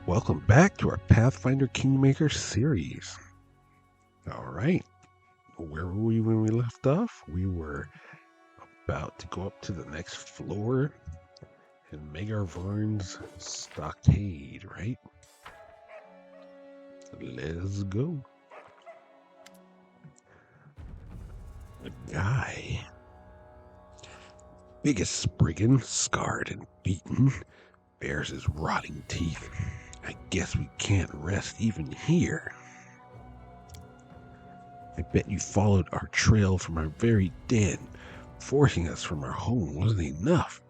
Welcome back to our Pathfinder Kingmaker series. All right, where were we when we left off? We were about to go up to the next floor and Megarvarn's stockade, right? Let's go. The guy, biggest spriggan, scarred and beaten, bares his rotting teeth. I guess we can't rest even here. I bet you followed our trail from our very den. Forcing us from our home wasn't enough.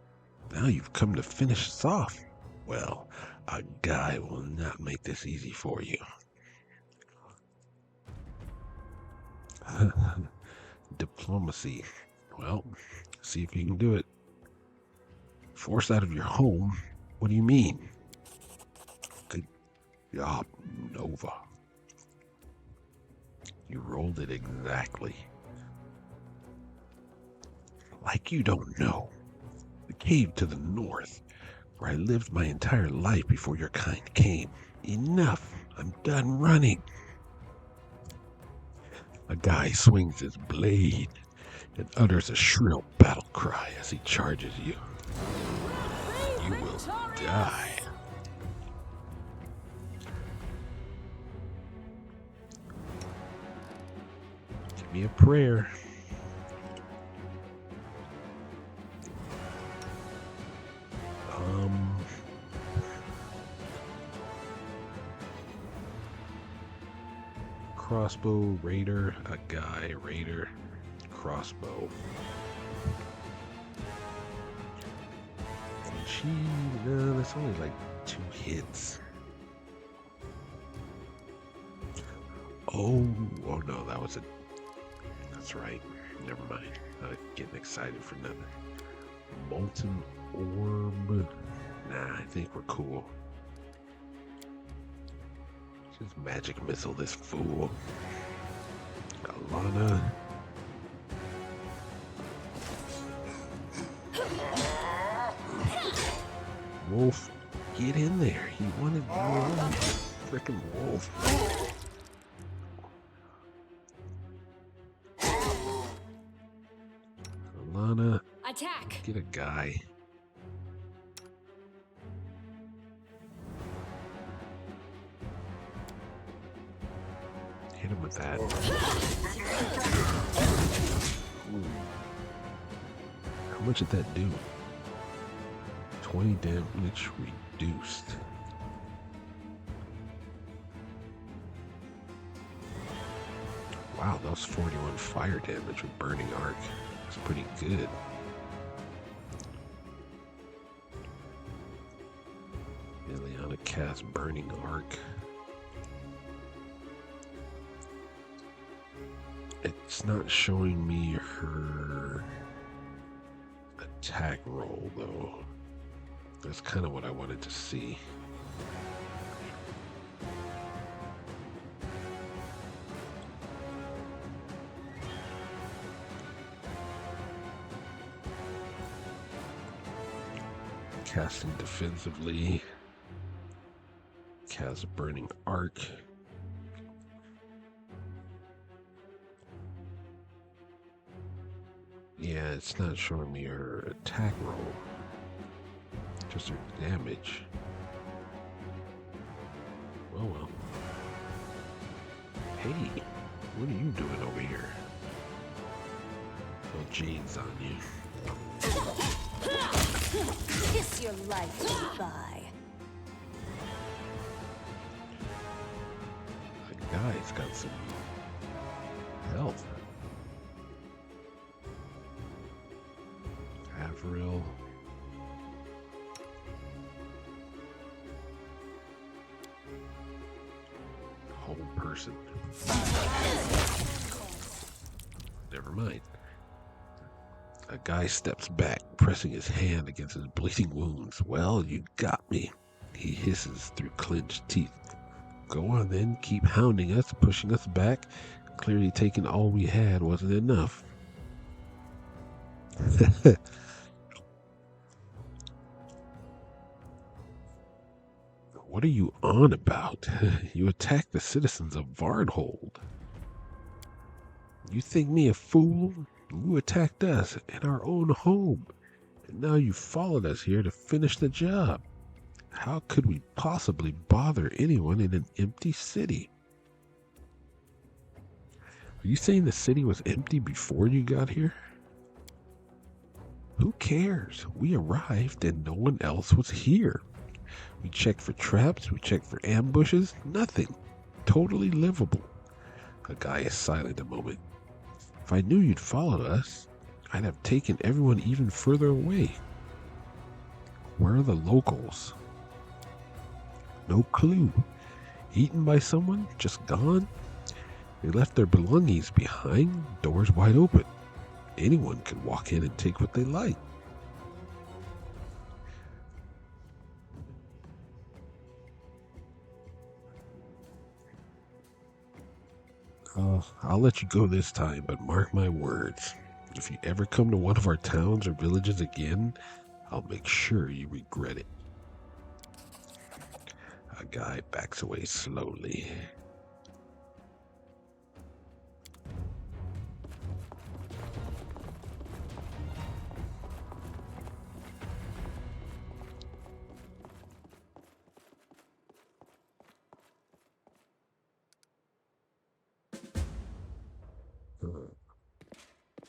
Now you've come to finish us off. Well, a guy will not make this easy for you. Diplomacy. Well, see if you can do it. Forced out of your home? What do you mean? Good job, Nova. You rolled it exactly. Like you don't know. The cave to the north, where I lived my entire life before your kind came. Enough. I'm done running. A guy swings his blade and utters a shrill battle cry as he charges you. You will die. Give me a prayer. Crossbow, raider, a guy, raider, crossbow. Gee, no, that's only like 2 hits. Oh no, that was that's right. Never mind. I'm getting excited for nothing. Molten orb. Nah, I think we're cool. Just magic missile this fool. Alana. Wolf, get in there. He wanted more. Frickin' wolf. Alana. Attack. Get a guy. Hit him with that. Ooh. How much did that do? 20 damage reduced. Wow, that was 41 fire damage with Burning Arc. That's pretty good. Ileana cast Burning Arc. It's not showing me her attack roll, though. That's kind of what I wanted to see. Casting defensively. Cast Burning Arc. Yeah, it's not showing me her attack roll. Just her damage. Well. Hey, what are you doing over here? Oh, Jade's on you. Kiss your life goodbye. That guy's got some health. Avril. Whole person. Never mind. A guy steps back, pressing his hand against his bleeding wounds. Well, you got me. He hisses through clenched teeth. Go on then, keep hounding us, pushing us back. Clearly taking all we had wasn't enough. What are you on about? You attacked the citizens of Varnhold. You think me a fool? You attacked us in our own home, and now you followed us here to finish the job. How could we possibly bother anyone in an empty city? Are you saying the city was empty before you got here? Who cares? We arrived and no one else was here. We checked for traps, we checked for ambushes, nothing. Totally livable. The guy is silent a moment. If I knew you'd followed us, I'd have taken everyone even further away. Where are the locals? No clue. Eaten by someone? Just gone? They left their belongings behind, doors wide open. Anyone can walk in and take what they like. I'll let you go this time, but mark my words. If you ever come to one of our towns or villages again, I'll make sure you regret it. A guy backs away slowly.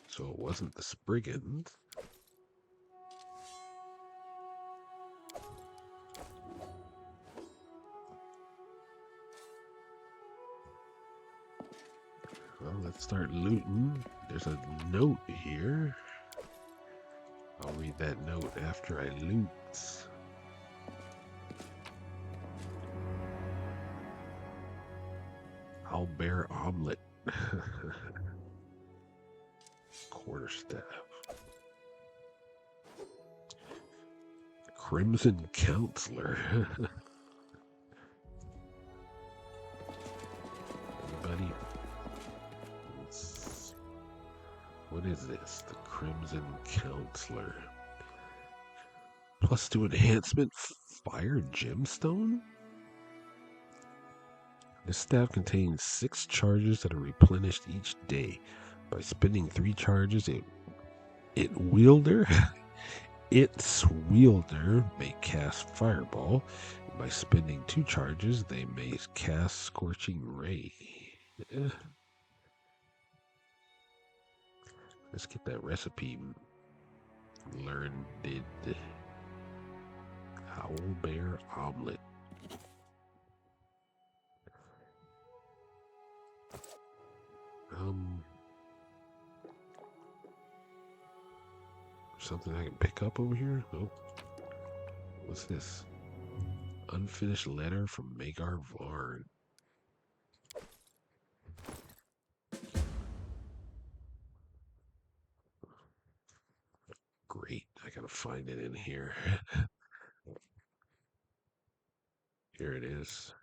So it wasn't the Spriggans. Well, let's start looting. There's a note here. I'll read that note after I loot. Owlbear omelet. Quarterstaff. Crimson Counselor. Anybody? What is this? The Crimson Counselor. +2 enhancement, fire gemstone? This staff contains 6 charges that are replenished each day. By spending 3 charges, its wielder may cast Fireball. And by spending 2 charges, they may cast Scorching Ray. Let's get that recipe learned. Owlbear omelet. Something I can pick up over here? Nope. What's this? Unfinished letter from Magar Varn. Great. I gotta find it in here. Here it is.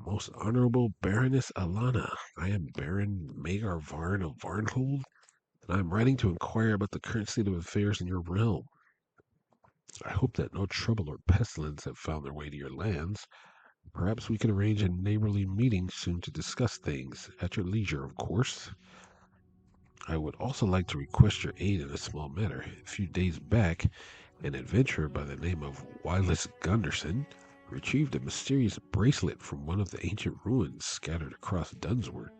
Most Honorable Baroness Alana, I am Baron Magar Varn of Varnhold, and I am writing to inquire about the current state of affairs in your realm. I hope that no trouble or pestilence have found their way to your lands. Perhaps we can arrange a neighborly meeting soon to discuss things, at your leisure, of course. I would also like to request your aid in a small matter. A few days back, an adventurer by the name of Wylis Gunderson retrieved a mysterious bracelet from one of the ancient ruins scattered across Dunsword.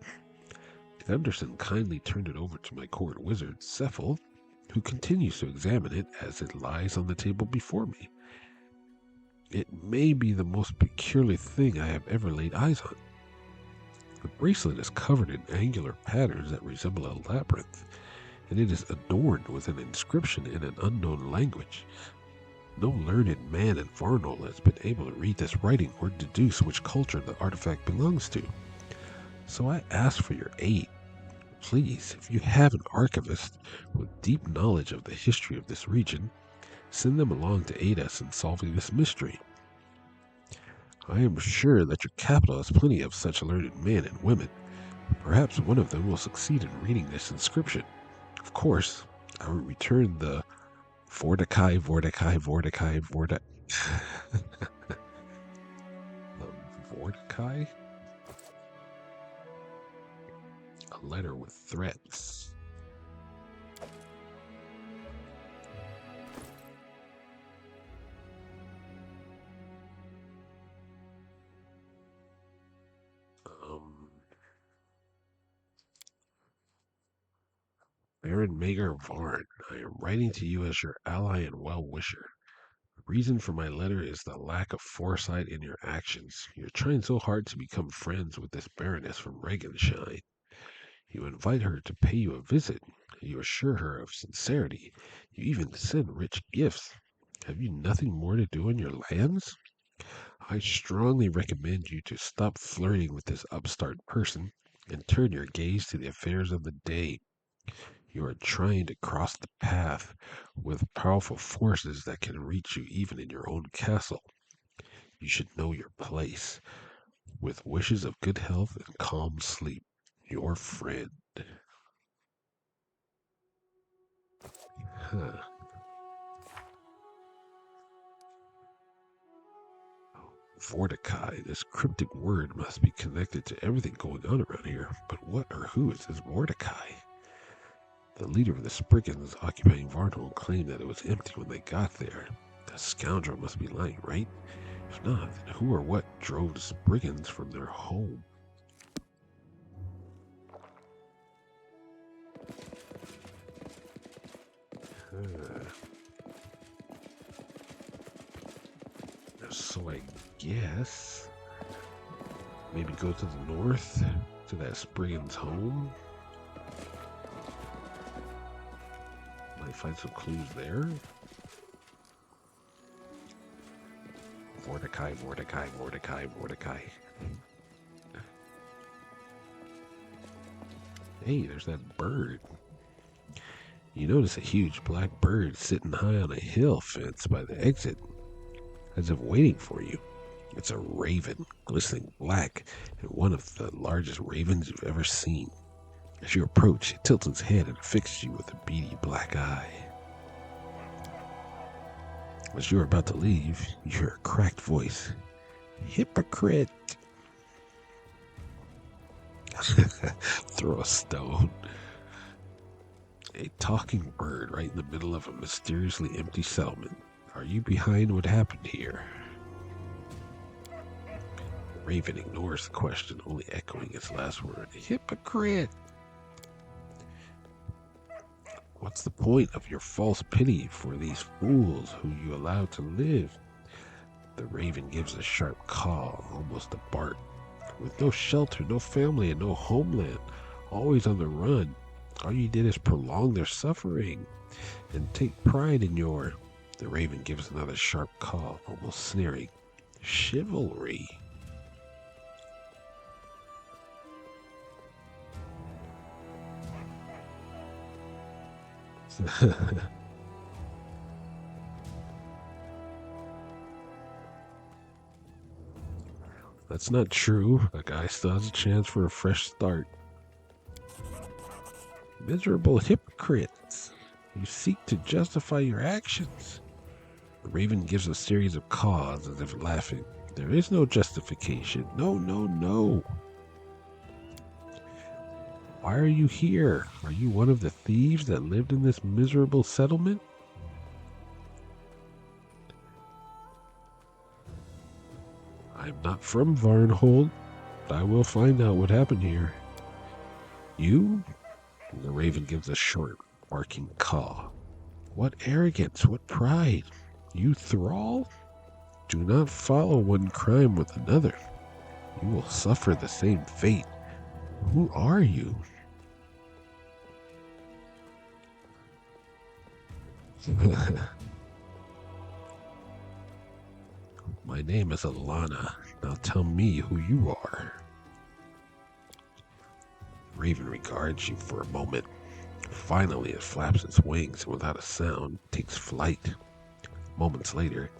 Gunderson kindly turned it over to my court wizard, Cephal, who continues to examine it as it lies on the table before me. It may be the most peculiar thing I have ever laid eyes on. The bracelet is covered in angular patterns that resemble a labyrinth, and it is adorned with an inscription in an unknown language. No learned man in Varnol has been able to read this writing or deduce which culture the artifact belongs to. So I ask for your aid. Please, if you have an archivist with deep knowledge of the history of this region, send them along to aid us in solving this mystery. I am sure that your capital has plenty of such learned men and women. Perhaps one of them will succeed in reading this inscription. Of course, I will return the Vordakai. Mordecai? A letter with threats. Baron Mager Varn, I am writing to you as your ally and well-wisher. The reason for my letter is the lack of foresight in your actions. You're trying so hard to become friends with this Baroness from Regenshine. You invite her to pay you a visit. You assure her of sincerity. You even send rich gifts. Have you nothing more to do in your lands? I strongly recommend you to stop flirting with this upstart person and turn your gaze to the affairs of the day. You are trying to cross the path with powerful forces that can reach you even in your own castle. You should know your place. With wishes of good health and calm sleep, your friend. Huh. Mordecai, this cryptic word must be connected to everything going on around here. But what or who is this Mordecai? The leader of the Spriggans occupying Varnhold claimed that it was empty when they got there. The scoundrel must be lying, right? If not, then who or what drove the Spriggans from their home? So I guess maybe go to the north to that Spriggans home. Might find some clues there. Mordecai, Mordecai, Mordecai, Mordecai. Hey, there's that bird. You notice a huge black bird sitting high on a hill fence by the exit, as if waiting for you. It's a raven, glistening black, and one of the largest ravens you've ever seen. As you approach, it tilts its head and fixes you with a beady black eye. As you're about to leave, you hear a cracked voice. Hypocrite! Throw a stone. A talking bird right in the middle of a mysteriously empty settlement. Are you behind what happened here? The raven ignores the question, only echoing its last word. Hypocrite! What's the point of your false pity for these fools who you allow to live? The raven gives a sharp caw, almost a bark. With no shelter, no family, and no homeland, always on the run, all you did is prolong their suffering and take pride in your... The raven gives another sharp caw, almost sneering. Chivalry. That's not true. A guy still has a chance for a fresh start. Miserable hypocrites. You seek to justify your actions. The raven gives a series of caws as if laughing. There is no justification. No, no, no. Why are you here? Are you one of the thieves that lived in this miserable settlement? I'm not from Varnhold, but I will find out what happened here. You? And the raven gives a short, barking caw. What arrogance, what pride. You thrall? Do not follow one crime with another. You will suffer the same fate. Who are you? My name is Alana. Now tell me who you are. Raven regards you for a moment. Finally, it flaps its wings and without a sound takes flight. Moments later,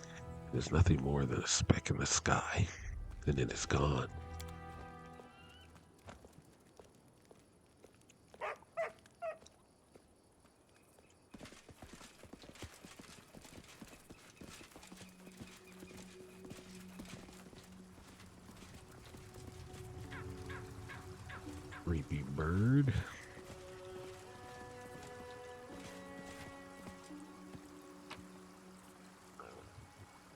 it is nothing more than a speck in the sky. Then it is gone. creepy bird.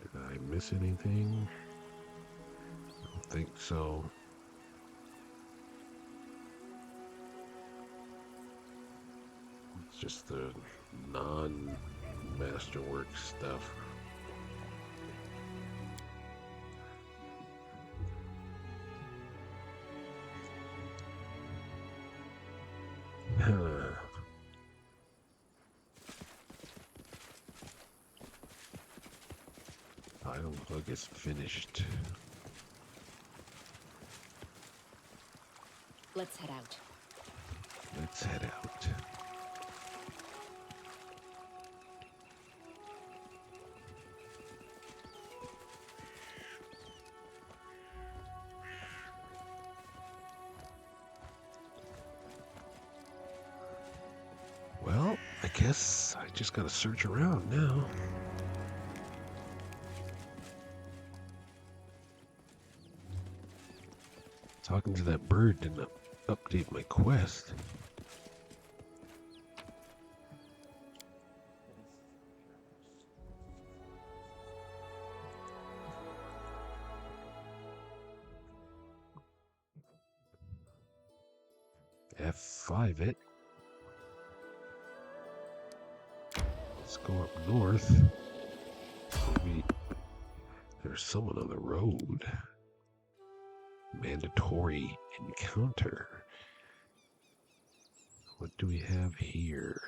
Did I miss anything? I don't think so. It's just the non-masterwork stuff. Item plug is finished. Let's head out. Let's head out. Well, I guess I just gotta search around now. Talking to that bird didn't update my quest. F5 it. Let's go up north. Maybe there's someone on the road. Mandatory encounter. What do we have here?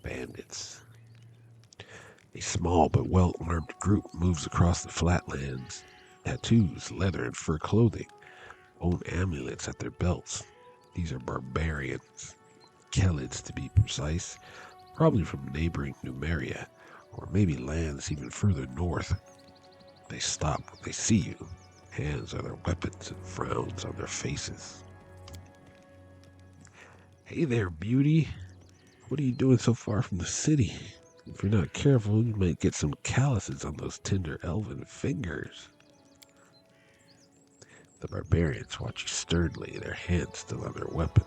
Bandits. A small but well-armed group moves across the flatlands. Tattoos, leather, and fur clothing. Own amulets at their belts. These are barbarians. Khelids, to be precise. Probably from neighboring Numeria, or maybe lands even further north. They stop when they see you. Hands on their weapons and frowns on their faces. Hey there, beauty. What are you doing so far from the city? If you're not careful, you might get some calluses on those tender elven fingers. The barbarians watch you sternly, their hands still on their weapons.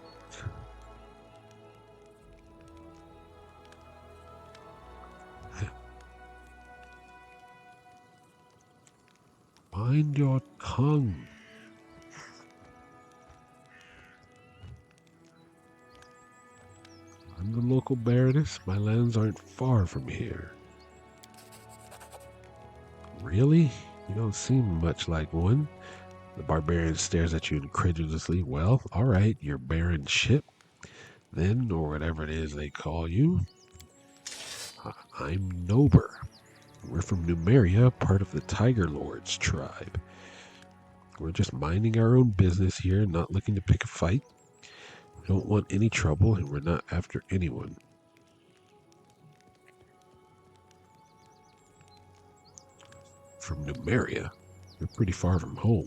Mind your tongue. I'm the local baroness. My lands aren't far from here. Really? You don't seem much like one. The barbarian stares at you incredulously. Well, all right, your baronship, then, or whatever it is they call you. I'm Nober. We're from Numeria, part of the Tiger Lords tribe. We're just minding our own business here, not looking to pick a fight. We don't want any trouble, and we're not after anyone. From Numeria? You're pretty far from home.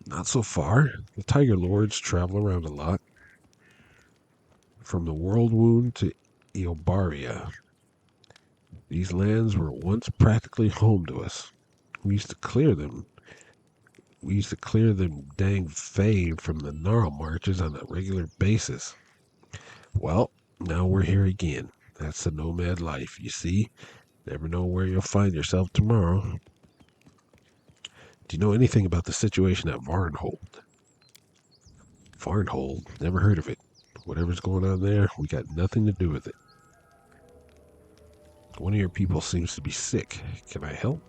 Not so far. The Tiger Lords travel around a lot. From the World Wound to Eobaria. These lands were once practically home to us. We used to clear them. We used to clear them dang Fae from the Gnarl marches on a regular basis. Well, now we're here again. That's the nomad life, you see. Never know where you'll find yourself tomorrow. Do you know anything about the situation at Varnhold? Varnhold? Never heard of it. Whatever's going on there, we got nothing to do with it. One of your people seems to be sick. Can I help?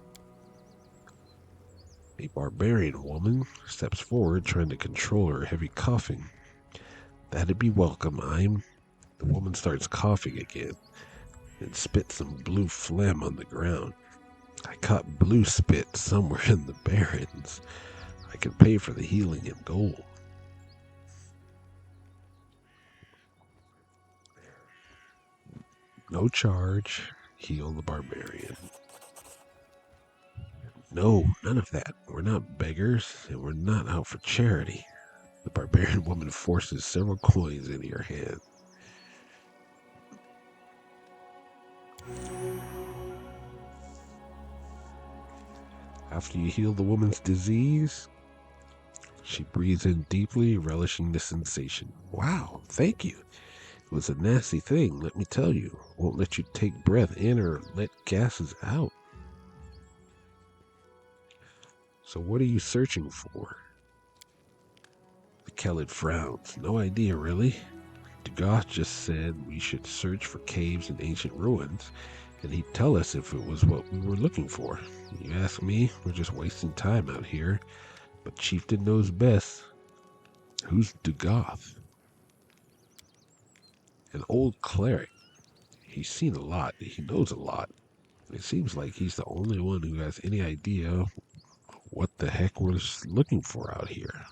A barbarian woman steps forward, trying to control her heavy coughing. That'd be welcome, The woman starts coughing again and spits some blue phlegm on the ground. I caught blue spit somewhere in the barrens. I can pay for the healing in gold. No charge. Heal the barbarian. No, none of that. We're not beggars, and we're not out for charity. The barbarian woman forces several coins into your hand. After you heal the woman's disease, she breathes in deeply, relishing the sensation. Wow, thank you. It was a nasty thing, let me tell you. Won't let you take breath in or let gases out. So what are you searching for? The Kellid frowns. No idea, really. Dugoth just said we should search for caves and ancient ruins, and he'd tell us if it was what we were looking for. You ask me, we're just wasting time out here, but Chieftain knows best. Who's Dugoth? An old cleric. He's seen a lot, he knows a lot. It seems like he's the only one who has any idea what the heck we're looking for out here.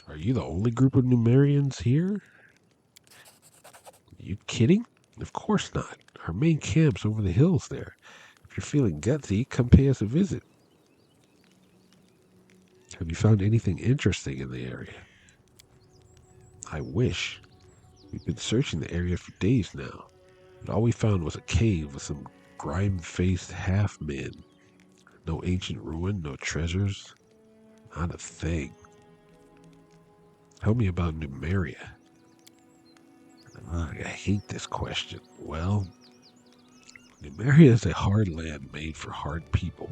Are you the only group of Numerians here? Are you kidding? Of course not. Our main camp's over the hills there. If you're feeling gutsy, come pay us a visit. Have you found anything interesting in the area? I wish. We've been searching the area for days now, but all we found was a cave with some grime-faced half-men. No ancient ruin, no treasures, not a thing. Tell me about Numeria. I hate this question. Well, Numeria is a hard land made for hard people.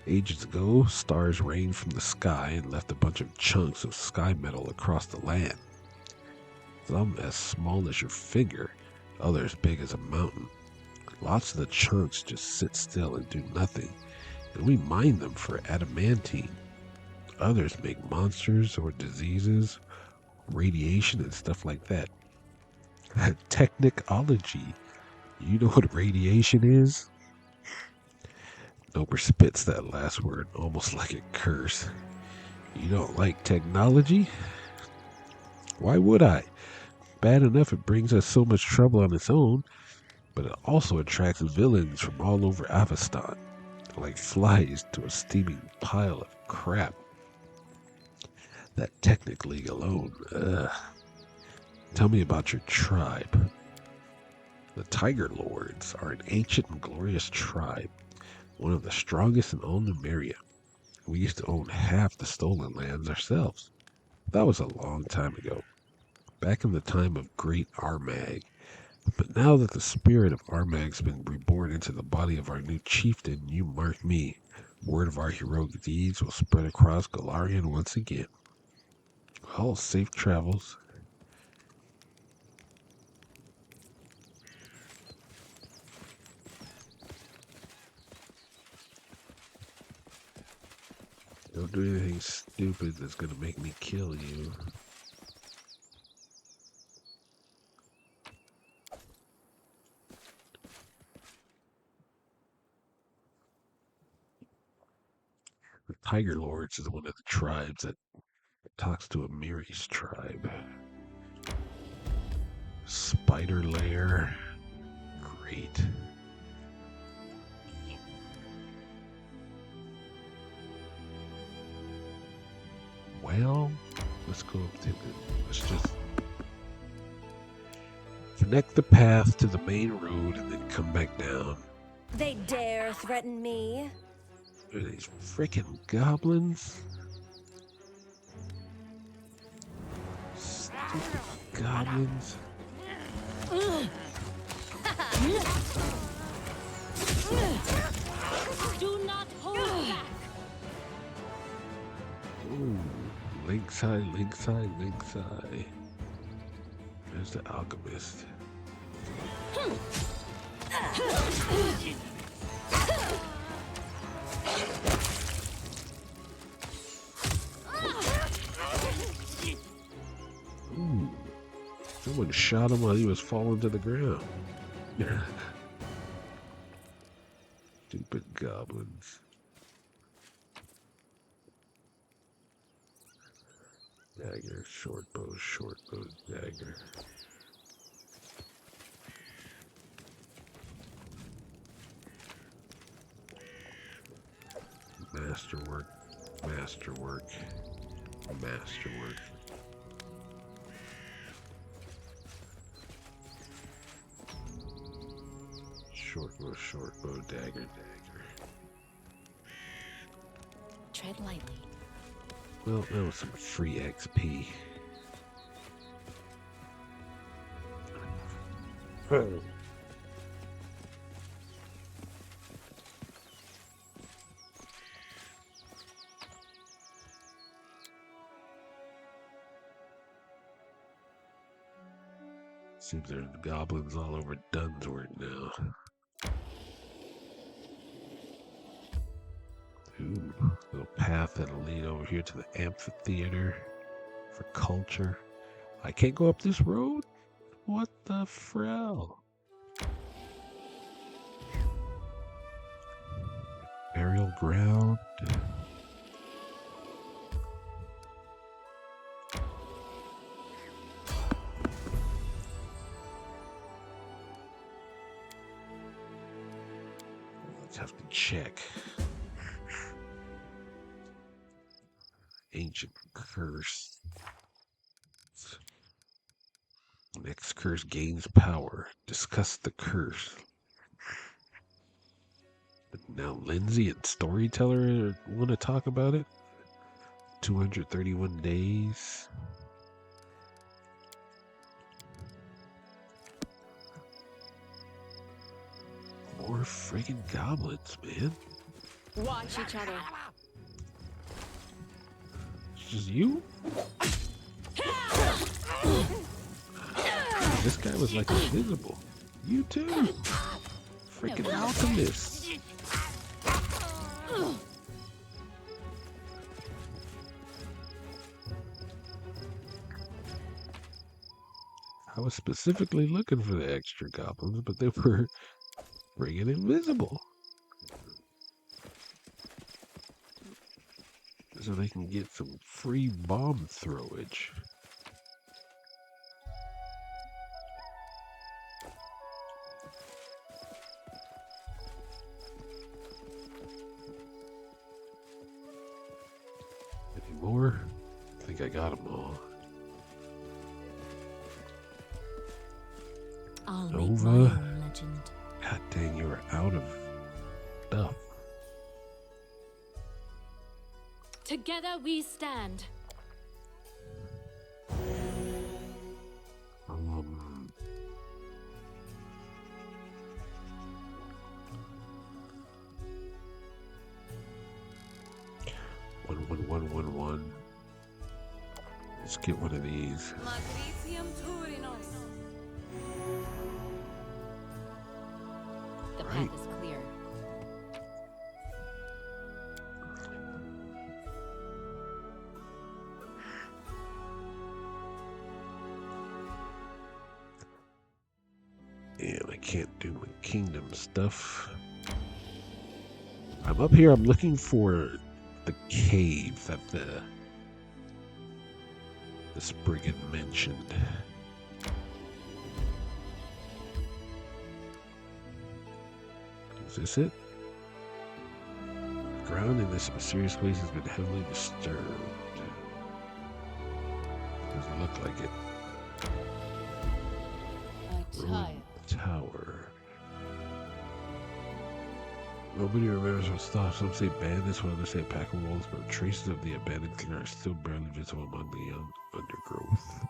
Ages ago, stars rained from the sky and left a bunch of chunks of sky metal across the land. Some as small as your finger, others big as a mountain. Lots of the chunks just sit still and do nothing, and we mine them for adamantine. Others make monsters or diseases, radiation and stuff like that. Technicology. You know what radiation is? Noper spits that last word almost like a curse. You don't like technology? Why would I? Bad enough it brings us so much trouble on its own, but it also attracts villains from all over Avestan, like flies to a steaming pile of crap. That Technic League alone, ugh. Tell me about your tribe. The Tiger Lords are an ancient and glorious tribe, one of the strongest in all Numeria. We used to own half the stolen lands ourselves. That was a long time ago, back in the time of Great Armag. But now that the spirit of Armag's been reborn into the body of our new chieftain, you mark me. Word of our heroic deeds will spread across Galarian once again. Well, safe travels. Don't do anything stupid that's gonna make me kill you. The Tiger Lords is one of the tribes that talks to Amiri's tribe. Spider Lair. Great. Well, let's go up to let's just connect the path to the main road and then come back down. They dare threaten me? Look at these freaking goblins. Stupid goblins. Do not hold back. Ooh, Link's Eye, Link's Eye, Link's Eye. There's the alchemist. Ooh, someone shot him while he was falling to the ground. Stupid goblins. Dagger, short bow, dagger. Masterwork, masterwork, masterwork. Short bow, dagger, dagger. Tread lightly. Well, that was some free XP. Seems there's goblins all over Dunsword now. Ooh, little path that'll lead over here to the amphitheater for culture. I can't go up this road? What the frell? Burial ground. Let's have to check. Ancient curse. Next curse gains power. Discuss the curse. But now Lindsay and Storyteller want to talk about it? 231 days. More friggin' goblins, man. Watch each other. It's just you? This guy was like invisible. You too. Freaking alchemist. I was specifically looking for the extra goblins, but they were friggin' invisible. So they can get some free bomb throwage. Any more? I think I got them all. I'll Nova. make my own legend. God dang, you were out of stuff. Together we stand. One. Let's get one of these. The Right. path is clear. And I can't do my kingdom stuff. I'm up here, I'm looking for the cave that the Spriggan mentioned. Is this it? The ground in this mysterious place has been heavily disturbed. Doesn't look like it. Ruined tower. Nobody remembers what's thought. Some say bandits, while others say pack of wolves, but traces of the abandoned clearing are still barely visible among the young undergrowth.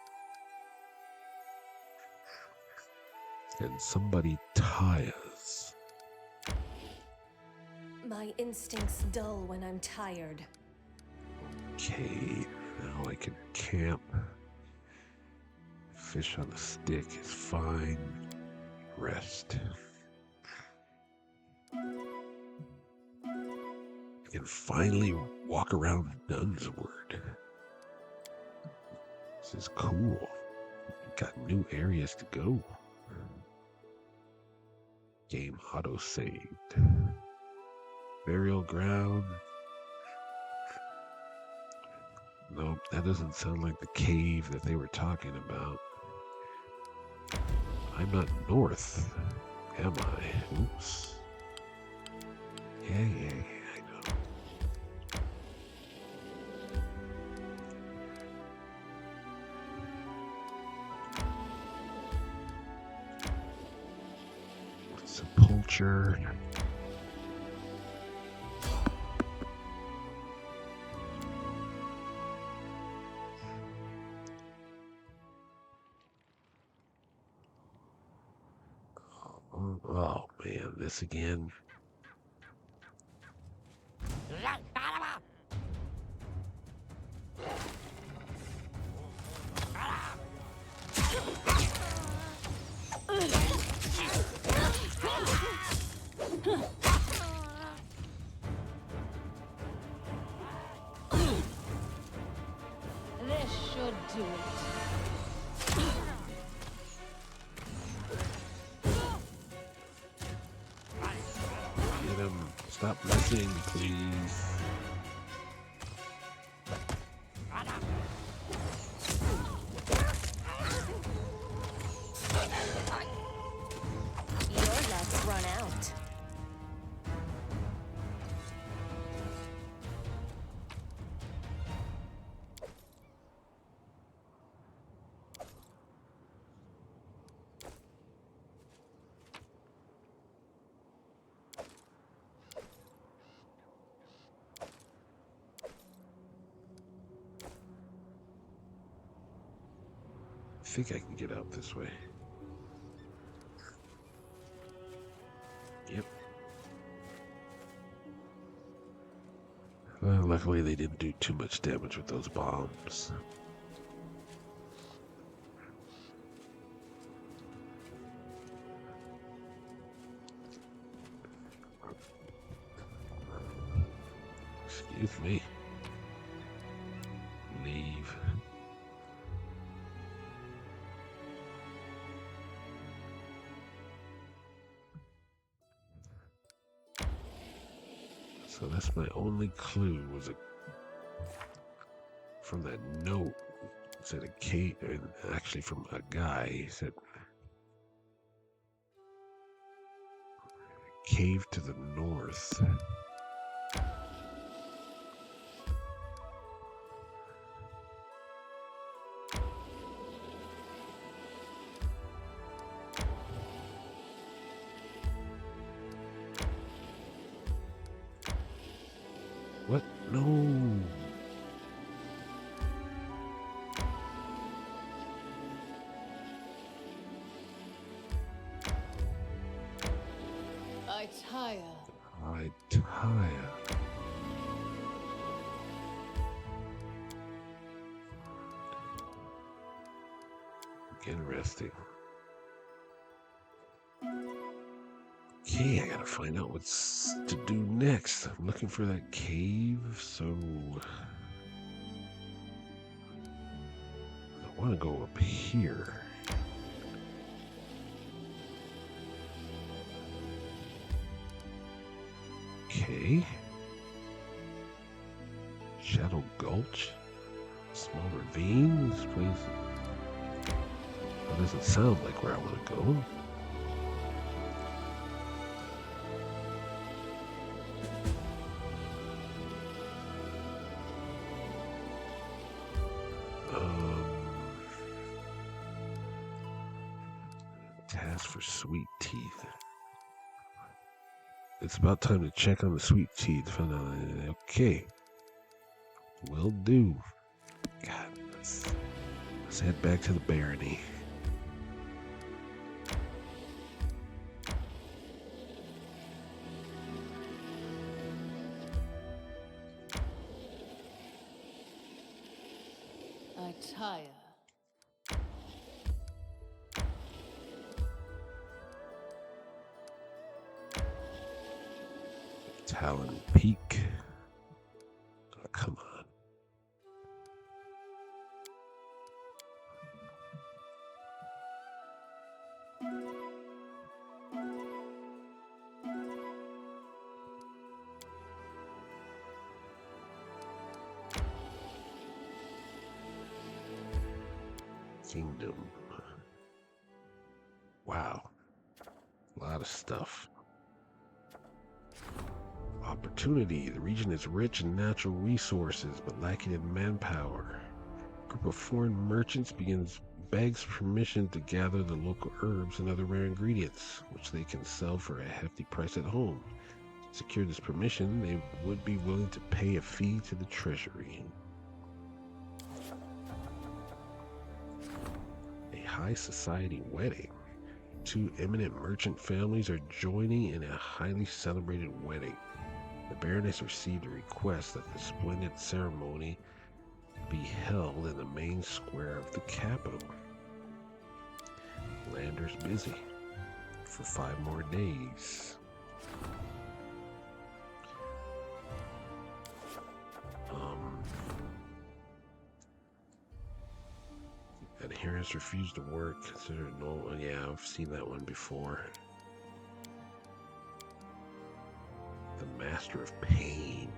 And somebody tires. My instincts dull when I'm tired. Okay, now I can camp. Fish on a stick is fine. Rest. I can finally walk around Dunsword. This is cool. Got new areas to go. Game auto-saved. Burial ground. Nope, that doesn't sound like the cave that they were talking about. I'm not north, am I? Oops. Yeah, I know. Sepulture. Oh man, this again. This should do it. Get him. Stop missing, please. Your luck's run out. I think I can get out this way. Yep. Well, luckily they didn't do too much damage with those bombs. Excuse me. Leave. So that's my only clue was from that note. It said a cave, actually from a guy. He said cave to the north. What? No. I tire. I tire. Interesting. Okay, I gotta find out what's to do next. I'm looking for that cave, so I want to go up here. Okay. Shadow Gulch. Small ravine. This place. That doesn't sound like where I want to go. Task for sweet teeth. It's about time to check on the sweet teeth. Okay. Will do. God, let's head back to the barony. I tire. Talon Peak. Oh, come on. Kingdom. Wow. A lot of stuff. Opportunity. The region is rich in natural resources, but lacking in manpower. A group of foreign merchants begs permission to gather the local herbs and other rare ingredients, which they can sell for a hefty price at home. To secure this permission, they would be willing to pay a fee to the treasury. A high society wedding. Two eminent merchant families are joining in a highly celebrated wedding. The Baroness received a request that the splendid ceremony be held in the main square of the capital. Lander's busy for 5 more days. Adherents refused to work, considered no. Yeah, I've seen that one before. The Master of Pain,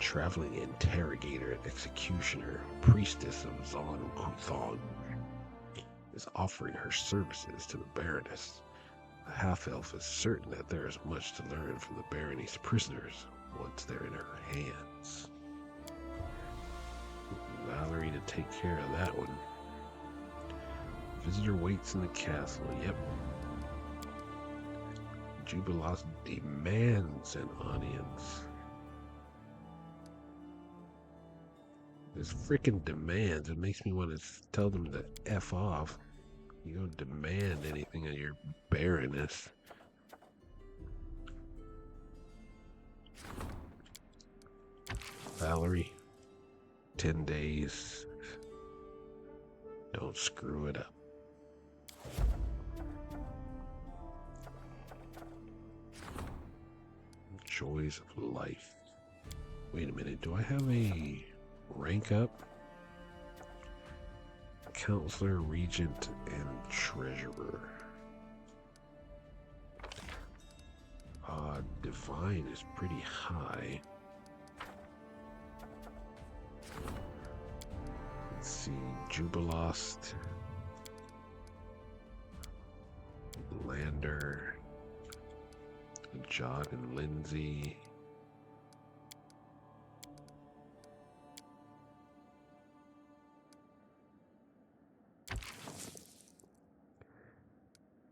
traveling interrogator and executioner, priestess of Zon Kuthon, is offering her services to the Baroness. The half-elf is certain that there is much to learn from the Barony's prisoners once they're in her hands. Valerie to take care of that one. Visitor waits in the castle. Yep. Jubilos demands an audience. This freaking demands. It makes me want to tell them to F off. You don't demand anything of your Baroness. Valerie, 10 days. Don't screw it up. Joys of life. Wait a minute, do I have a rank up? Counselor, Regent, and Treasurer. Divine is pretty high. Let's see, Jubilost, Lander, Jod and Lindsay.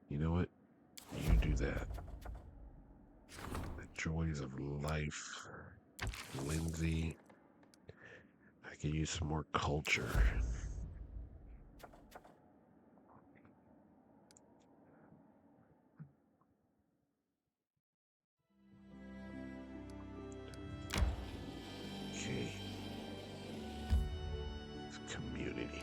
You know what? You do that. The joys of life. Lindsay. I could use some more culture. Okay. It's community.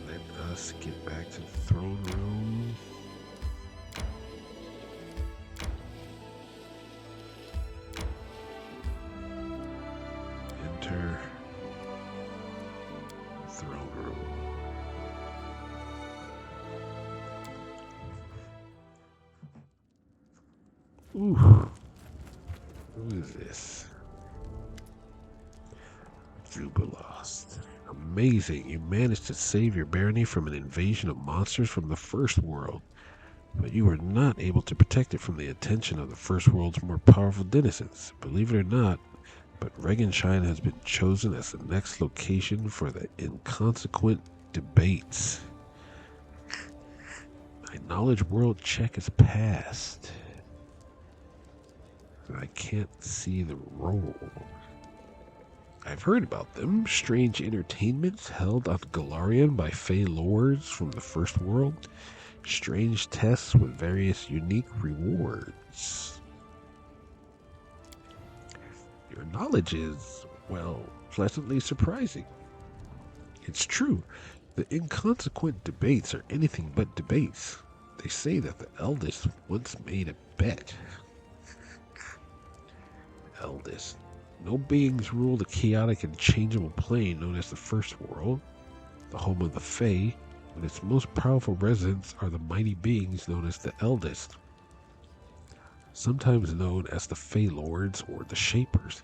Let us get back to the throne room. Enter throne room. Ooh. Who is this? Jubilost. Amazing. You managed to save your barony from an invasion of monsters from the First World, but you were not able to protect it from the attention of the First World's more powerful denizens. Believe it or not, but Regenshine has been chosen as the next location for the inconsequent debates. My knowledge world check is passed. I can't see the role. I've heard about them. Strange entertainments held on Galarian by Fey lords from the First World. Strange tests with various unique rewards. Your knowledge is, well, pleasantly surprising. It's true. The inconsequent debates are anything but debates. They say that the eldest once made a bet. Eldest. No beings rule the chaotic and changeable plane known as the First World, the home of the Fae, and its most powerful residents are the mighty beings known as the Eldest, sometimes known as the Fae Lords or the Shapers.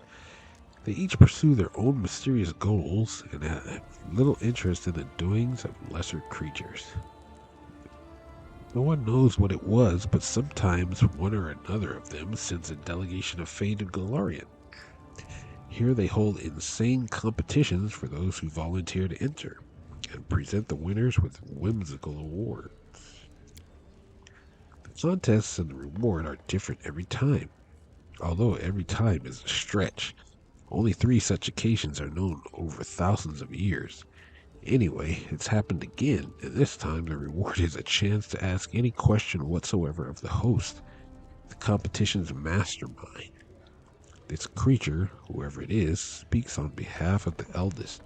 They each pursue their own mysterious goals and have little interest in the doings of lesser creatures. No one knows what it was, but sometimes one or another of them sends a delegation of Fae to Galarian. Here they hold insane competitions for those who volunteer to enter, and present the winners with whimsical awards. The contests and the reward are different every time, although every time is a stretch. Only 3 such occasions are known over thousands of years. Anyway, it's happened again, and this time the reward is a chance to ask any question whatsoever of the host, the competition's mastermind. This creature, whoever it is, speaks on behalf of the eldest.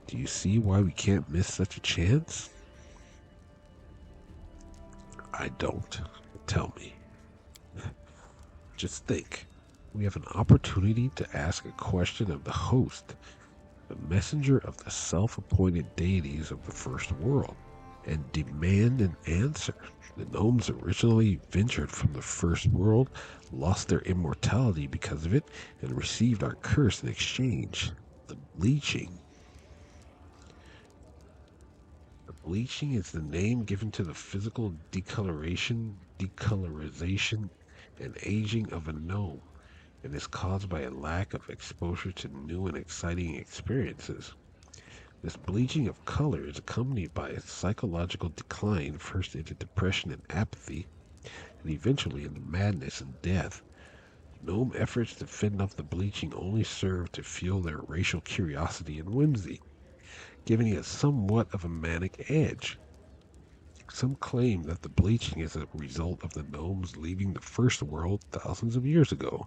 Do you see why we can't miss such a chance? I don't. Tell me. Just think. We have an opportunity to ask a question of the host, the messenger of the self-appointed deities of the first world, and demand an answer. The gnomes originally ventured from the first world, lost their immortality because of it, and received our curse in exchange. The bleaching. The bleaching is the name given to the physical decolorization, and aging of a gnome, and is caused by a lack of exposure to new and exciting experiences. This bleaching of color is accompanied by a psychological decline, first into depression and apathy, and eventually into madness and death. Gnome efforts to fend off the bleaching only serve to fuel their racial curiosity and whimsy, giving it somewhat of a manic edge. Some claim that the bleaching is a result of the gnomes leaving the first world thousands of years ago.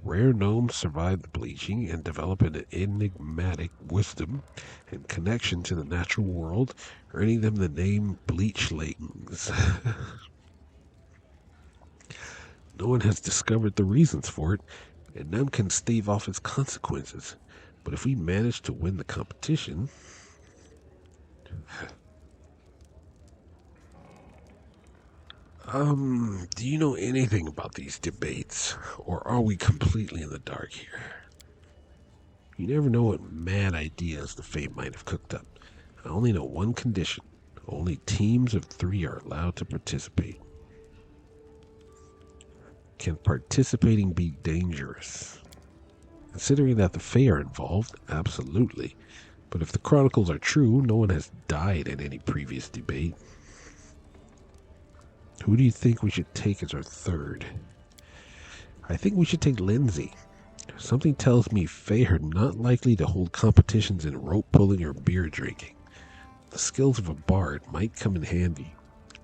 Rare gnomes survive the bleaching and develop an enigmatic wisdom and connection to the natural world, earning them the name Bleachlings. No one has discovered the reasons for it, and none can stave off its consequences. But if we manage to win the competition, do you know anything about these debates, or are we completely in the dark here? You never know what mad ideas the Fae might have cooked up. I only know one condition. Only teams of 3 are allowed to participate. Can participating be dangerous? Considering that the Fae are involved, absolutely. But if the chronicles are true, no one has died in any previous debate. Who do you think we should take as our third? I think we should take Lindsay. Something tells me Fae are not likely to hold competitions in rope pulling or beer drinking. The skills of a bard might come in handy.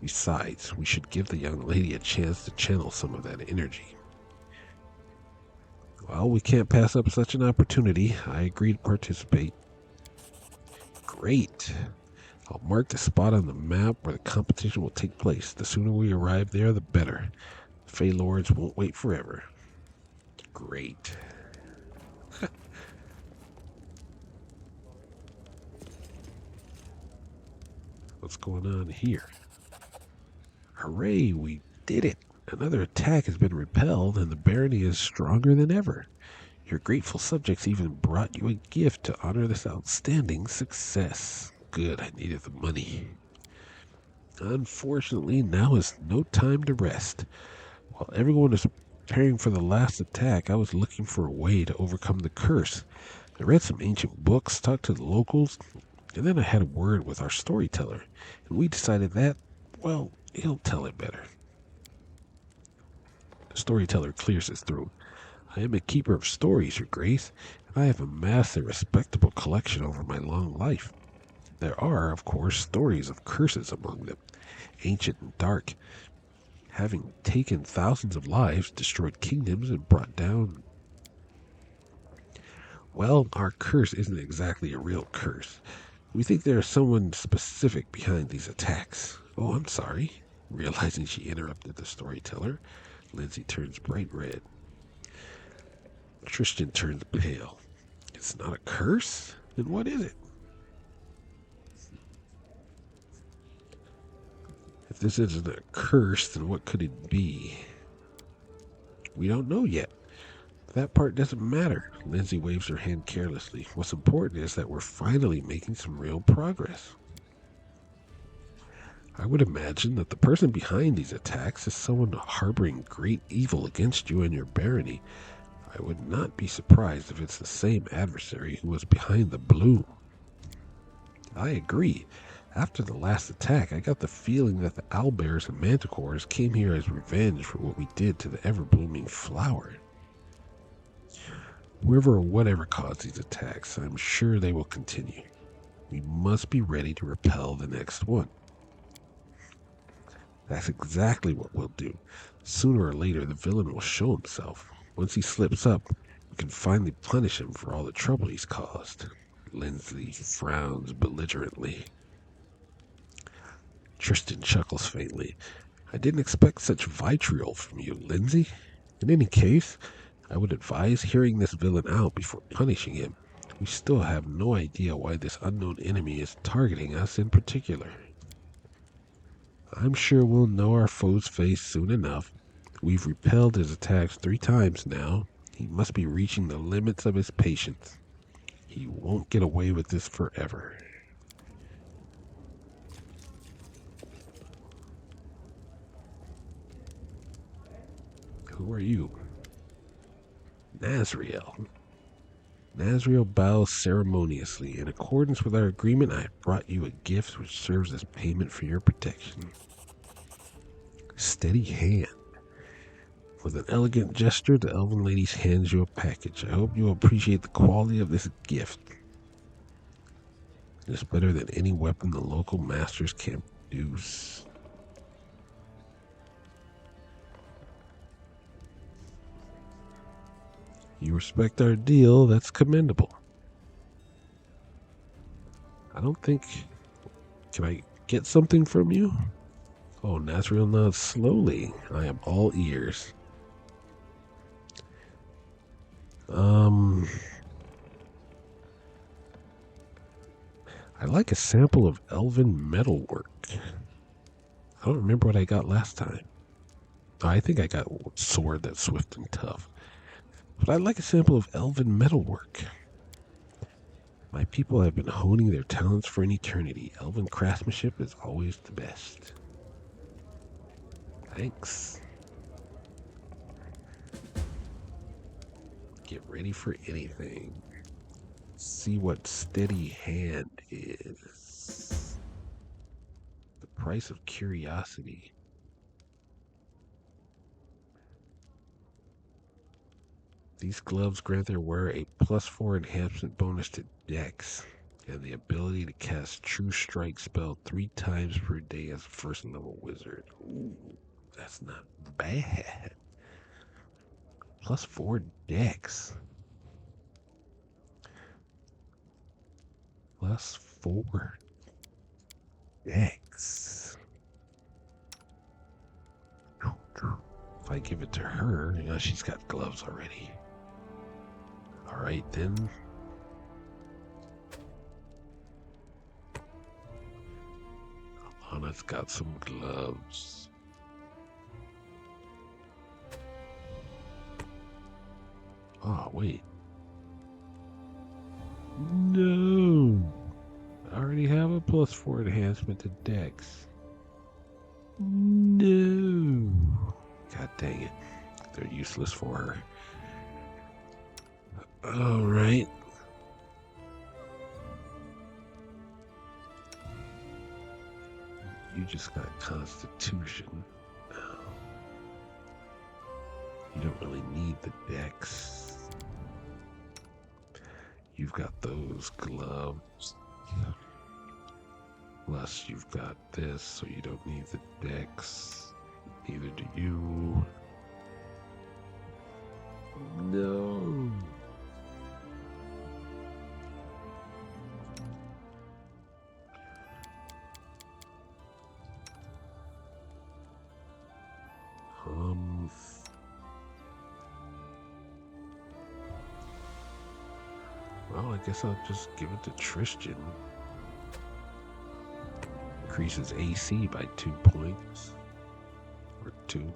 Besides, we should give the young lady a chance to channel some of that energy. Well, we can't pass up such an opportunity. I agree to participate. Great. I'll mark the spot on the map where the competition will take place. The sooner we arrive there, the better. The Fey Lords won't wait forever. Great. What's going on here? Hooray, we did it! Another attack has been repelled, and the barony is stronger than ever. Your grateful subjects even brought you a gift to honor this outstanding success. Good, I needed the money. Unfortunately, now is no time to rest. While everyone is preparing for the last attack, I was looking for a way to overcome the curse. I read some ancient books, talked to the locals, and then I had a word with our storyteller, and we decided that, well, he'll tell it better. The storyteller clears his throat. I am a keeper of stories, Your Grace, and I have amassed a respectable collection over my long life. There are, of course, stories of curses among them, ancient and dark, having taken thousands of lives, destroyed kingdoms, and brought down... Well, our curse isn't exactly a real curse. We think there is someone specific behind these attacks. Oh, I'm sorry. Realizing she interrupted the storyteller, Lindsay turns bright red. Tristan turns pale. It's not a curse? Then what is it? If this isn't a curse, then what could it be? We don't know yet. That part doesn't matter. Lindsay waves her hand carelessly. What's important is that we're finally making some real progress. I would imagine that the person behind these attacks is someone harboring great evil against you and your barony. I would not be surprised if it's the same adversary who was behind the bloom. I agree. After the last attack, I got the feeling that the owlbears and manticores came here as revenge for what we did to the ever-blooming flower. Whoever or whatever caused these attacks, I'm sure they will continue. We must be ready to repel the next one. That's exactly what we'll do. Sooner or later, the villain will show himself. Once he slips up, we can finally punish him for all the trouble he's caused. Lindsay frowns belligerently. Tristan chuckles faintly. I didn't expect such vitriol from you, Lindsay. In any case, I would advise hearing this villain out before punishing him. We still have no idea why this unknown enemy is targeting us in particular. I'm sure we'll know our foe's face soon enough. We've repelled his attacks 3 times now. He must be reaching the limits of his patience. He won't get away with this forever. Who are you? Nazriel. Nazriel bows ceremoniously. In accordance with our agreement, I have brought you a gift which serves as payment for your protection. Steady hand. With an elegant gesture, the elven lady hands you a package. I hope you appreciate the quality of this gift. It's better than any weapon the local masters can produce. You respect our deal, that's commendable. I don't think... Can I get something from you? Oh, Nazriel nods slowly. I am all ears. I like a sample of elven metalwork. I don't remember what I got last time. I think I got a sword that's swift and tough. But I'd like a sample of elven metalwork. My people have been honing their talents for an eternity. Elven craftsmanship is always the best. Thanks. Get ready for anything. See what steady hand is. The price of curiosity. These gloves grant their wearer a +4 enhancement bonus to Dex and the ability to cast True Strike spell 3 times per day as a first level wizard. Ooh, that's not bad. +4 Dex. +4 Dex. If I give it to her, you know, she's got gloves already. Alright then. Alana's got some gloves. Oh, wait. No! I already have a +4 enhancement to Dex. No! God dang it. They're useless for her. Alright. You just got Constitution. You don't really need the Dex. You've got those gloves. Plus, you've got this, so you don't need the Dex. Neither do you. No. Well, I guess I'll just give it to Tristan. Increases AC by 2 points. Or 2.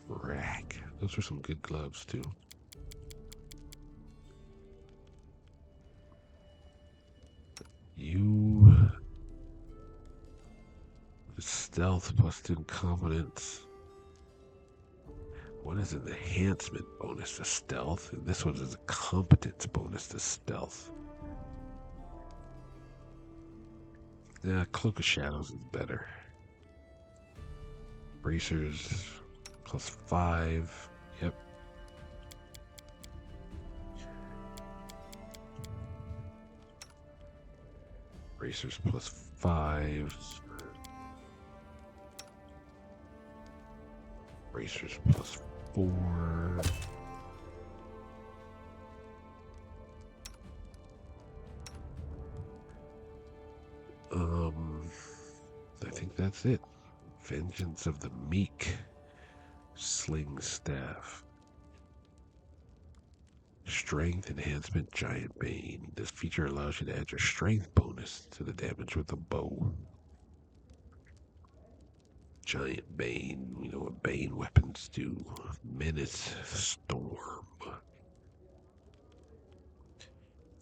Rack. Those are some good gloves, too. You... Stealth plus incompetence. One is an enhancement bonus to stealth, and this one is a competence bonus to stealth. Yeah, Cloak of Shadows is better. Bracers +5. Yep. Bracers +5. Bracers +4. I think that's it. Vengeance of the Meek. Sling Staff. Strength Enhancement Giant Bane. This feature allows you to add your strength bonus to the damage with a bow. Giant Bane. We know what Bane weapons do. Menace Storm.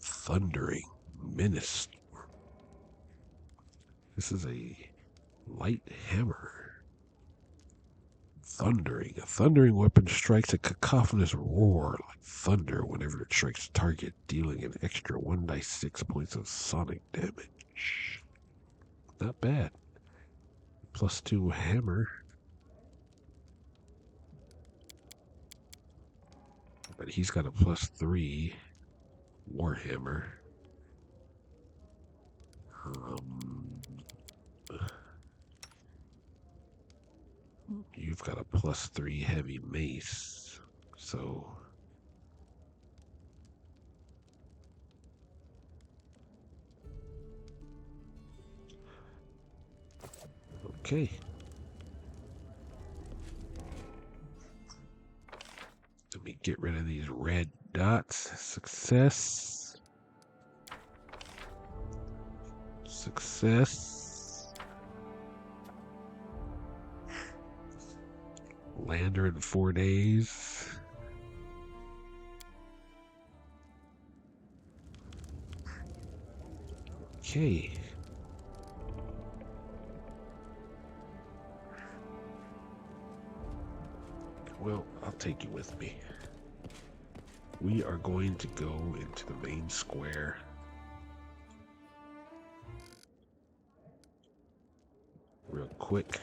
Thundering Menace Storm. This is a light hammer. Thundering. A thundering weapon strikes a cacophonous roar like thunder whenever it strikes a target, dealing an extra 1d6 points of sonic damage. Not bad. +2 hammer. But he's got a +3 warhammer. You've got a +3 heavy mace. So okay. Let me get rid of these red dots. Success. Success. Lander in 4 days. Okay. Well, I'll take you with me. We are going to go into the main square. Real quick.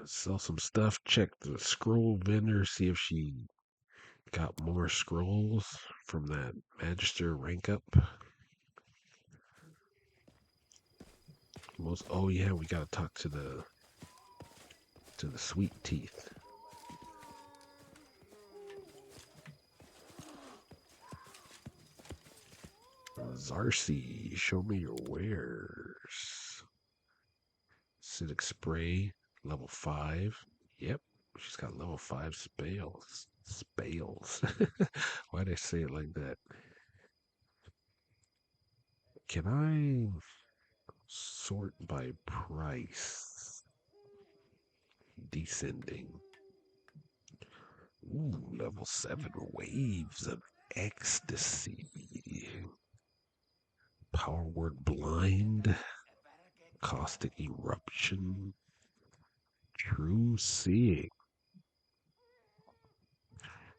Sell some stuff. Check the scroll vendor. See if she got more scrolls from that Magister rank up. Oh yeah, we gotta talk to the sweet teeth. Zarcy, show me your wares. Acidic spray, level 5. Yep, she's got level 5 spells. Spells. Why'd I say it like that? Can I sort by price? Descending. Ooh, level 7 waves of ecstasy. Power word blind. Caustic eruption. True seeing.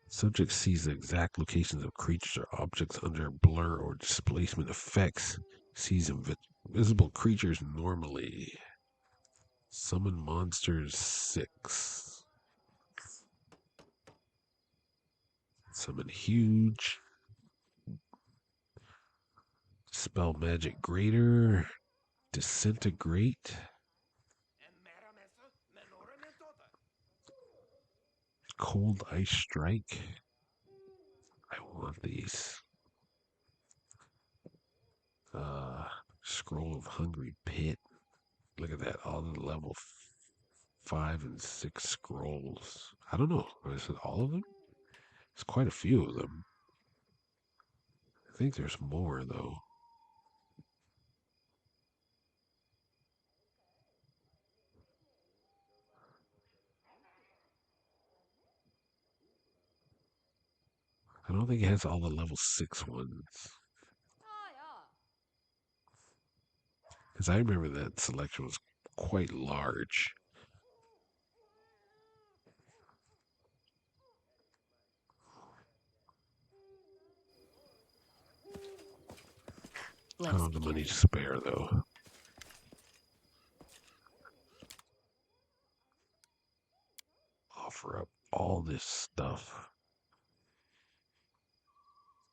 Subject sees the exact locations of creatures or objects under blur or displacement effects. Sees invisible creatures normally. Summon monsters 6. Summon huge. Spell magic greater. Disintegrate. Cold ice strike. I want these. Scroll of hungry pit. Look at that. All the level 5 and 6 scrolls. I don't know. Is it all of them? There's quite a few of them. I think there's more, though. I don't think it has all the level 6 ones. Because I remember that selection was quite large. I don't have the money to spare, though. Off power up all this stuff.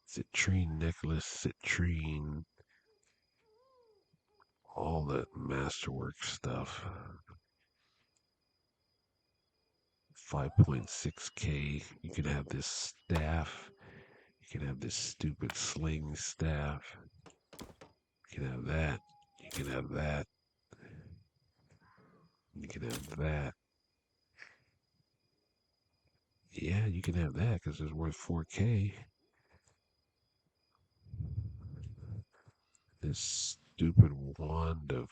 Citrine necklace, citrine, all that masterwork stuff. 5.6k. You can have this staff. You can have this stupid sling staff. You can have that. You can have that. You can have that. Yeah, you can have that because it's worth 4k. This stupid wand of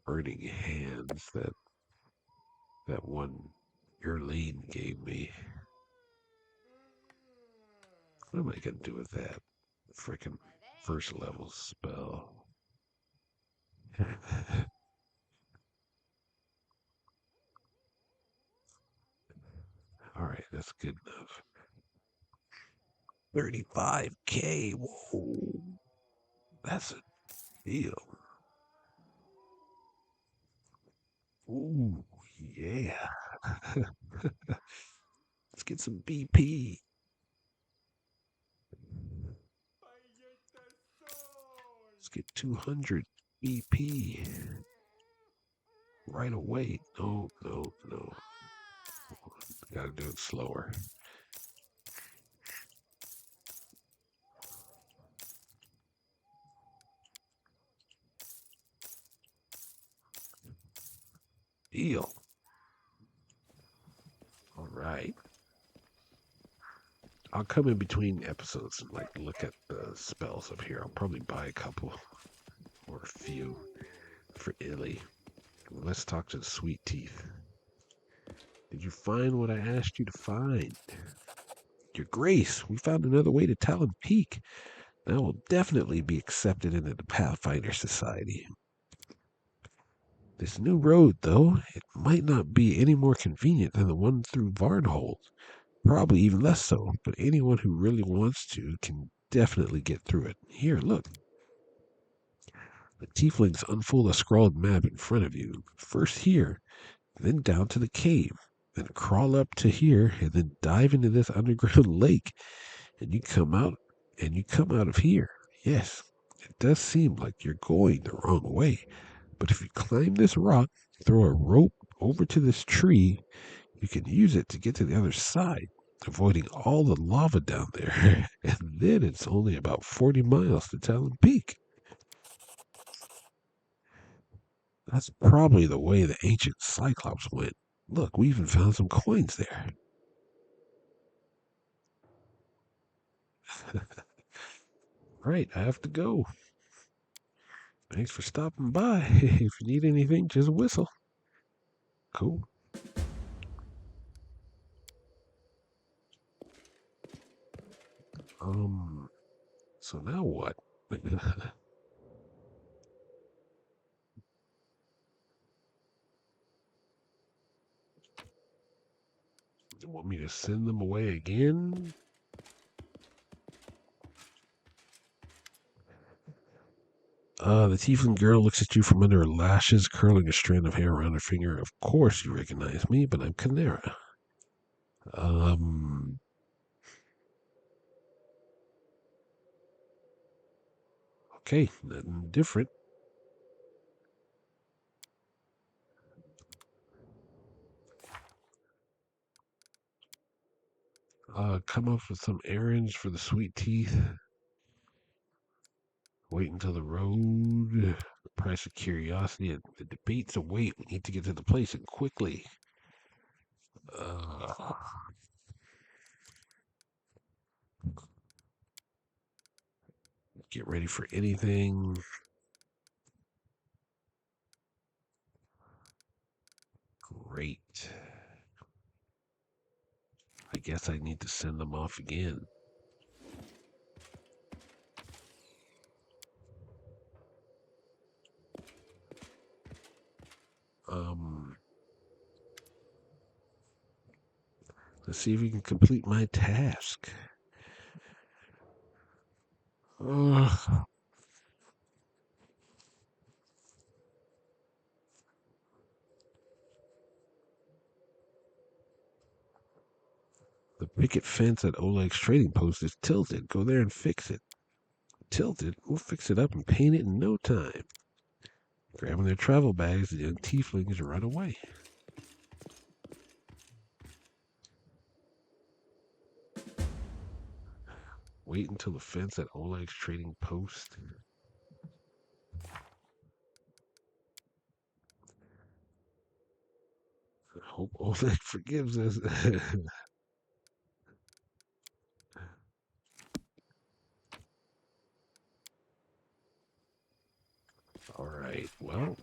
burning hands that one Erlene gave me. What am I gonna do with that? Freaking first level spell. Alright, that's good enough. 35k. Whoa. That's a deal. Ooh, yeah. Let's get some BP. Let's get 200 BP right away. No, no, no. Gotta do it slower. Deal. All right. I'll come in between episodes and like look at the spells up here. I'll probably buy a couple or a few for Illy. Let's talk to the Sweet Teeth. Did you find what I asked you to find? Your Grace, we found another way to Talon Peak. That will definitely be accepted into the Pathfinder Society. This new road, though, it might not be any more convenient than the one through Varnhold. Probably even less so, but anyone who really wants to can definitely get through it. Here, look. The tieflings unfold a scrawled map in front of you. First here, then down to the cave, then crawl up to here, and then dive into this underground lake, and you come out, of here. Yes, it does seem like you're going the wrong way, but if you climb this rock, throw a rope over to this tree, you can use it to get to the other side, avoiding all the lava down there. And then it's only about 40 miles to Talon Peak. That's probably the way the ancient Cyclops went. Look, we even found some coins there. Right, I have to go. Thanks for stopping by. If you need anything, just whistle. Cool. So now what? You want me to send them away again? The tiefling girl looks at you from under her lashes, curling a strand of hair around her finger. Of course you recognize me, but I'm Canera. Okay, nothing different. Come up with some errands for the Sweet Teeth. Wait until the road. The price of curiosity. The debate's a wait. We need to get to the place and quickly. Uh, get ready for anything. Great. I guess I need to send them off again. Let's see if we can complete my task. Uh, The picket fence at Oleg's trading post is tilted. Go there and fix it. Tilted? We'll fix it up and paint it in no time. Grabbing their travel bags, the young tieflings run away. Wait until the fence at Oleg's trading post. I hope Oleg forgives us. All right. Well,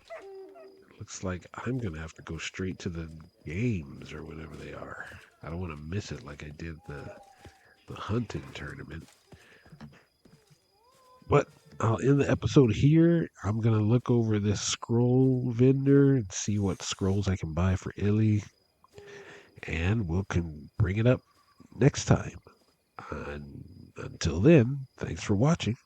looks like I'm going to have to go straight to the games or whatever they are. I don't want to miss it like I did the hunting tournament. But I'll end the episode here. I'm going to look over this scroll vendor and see what scrolls I can buy for Illy. And we'll can bring it up next time. And until then, thanks for watching.